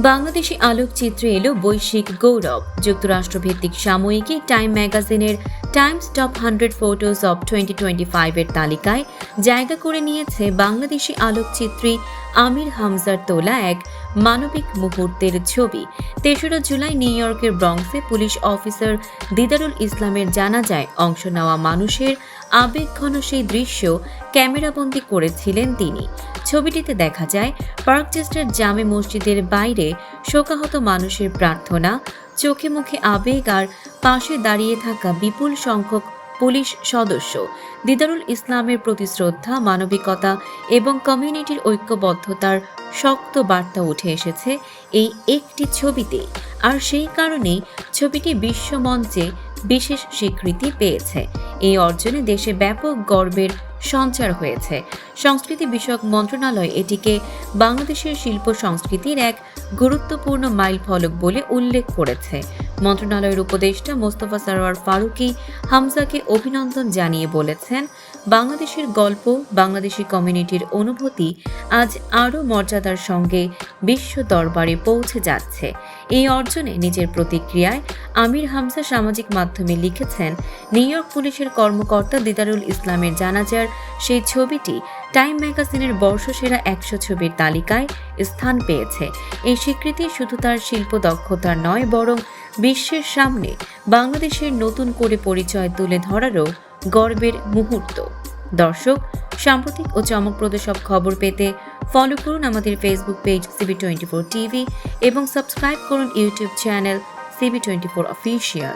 বাংলাদেশি আলোকচিত্রে এলো বৈশ্বিক গৌরব। যুক্তরাষ্ট্রভিত্তিক সাময়িকী টাইম ম্যাগাজিনের টাইমস টপ 100 ফটোজ অব 2025 এর তালিকায় জায়গা করে নিয়েছে বাংলাদেশি আলোকচিত্রী আমির হামজার তোলা এক মানবিক মুহূর্তের ছবি। ৩রা জুলাই নিউ ইয়র্কের ব্রঙ্কসে পুলিশ অফিসার দিদারুল ইসলামের জানাজায় অংশ নেওয়া মানুষের আবেগঘন সেই দৃশ্য ক্যামেরাবন্দি করেছিলেন তিনি। ছবিটিতে দেখা যায় পার্কচেস্টার জামে মসজিদের বাইরে শোকাহত মানুষের প্রার্থনা, চোখে মুখে আবেগ আর পাশে দাঁড়িয়ে থাকা বিপুল সংখ্যক পুলিশ সদস্য। দিদারুল ইসলামের প্রতি শ্রদ্ধা, মানবিকতা এবং কমিউনিটির ঐক্যবদ্ধতার শক্ত বার্তা উঠে এসেছে এই একটি ছবিতে। আর সেই কারণেই ছবিটি বিশ্বমঞ্চে বিশেষ স্বীকৃতি পেয়েছে। এই অর্জনে দেশে ব্যাপক গর্বের সঞ্চার হয়েছে। সংস্কৃতি বিষয়ক মন্ত্রণালয় এটিকে বাংলাদেশের শিল্প সংস্কৃতির এক গুরুত্বপূর্ণ মাইলফলক বলে উল্লেখ করেছে। মন্ত্রণালয়ের উপদেষ্টা মোস্তফা সরোয়ার ফারুকী হামজাকে অভিনন্দন জানিয়ে বলেছেন, বাংলাদেশের গল্প, বাংলাদেশি কমিউনিটির অনুভূতি আজ আরও মর্যাদার সঙ্গে বিশ্ব দরবারে পৌঁছে যাচ্ছে। এই অর্জনে নিজের প্রতিক্রিয়ায় আমির হামজা সামাজিক মাধ্যমে লিখেছেন, নিউ ইয়র্ক পুলিশের কর্মকর্তা দিদারুল ইসলামের জানাজার সেই ছবিটি টাইম ম্যাগাজিনের বর্ষসেরা 100 ছবির তালিকায় স্থান পেয়েছে। এই স্বীকৃতি শুধু তার শিল্প দক্ষতার নয়, বরং বিশ্বের সামনে বাংলাদেশের নতুন করে পরিচয় তুলে ধরারও গর্বের মুহূর্ত। দর্শক, সাম্প্রতিক ও চমকপ্রদ সব খবর পেতে ফলো করুন আমাদের ফেসবুক পেজ CB24 টিভি এবং সাবস্ক্রাইব করুন ইউটিউব চ্যানেল CB24 অফিসিয়াল।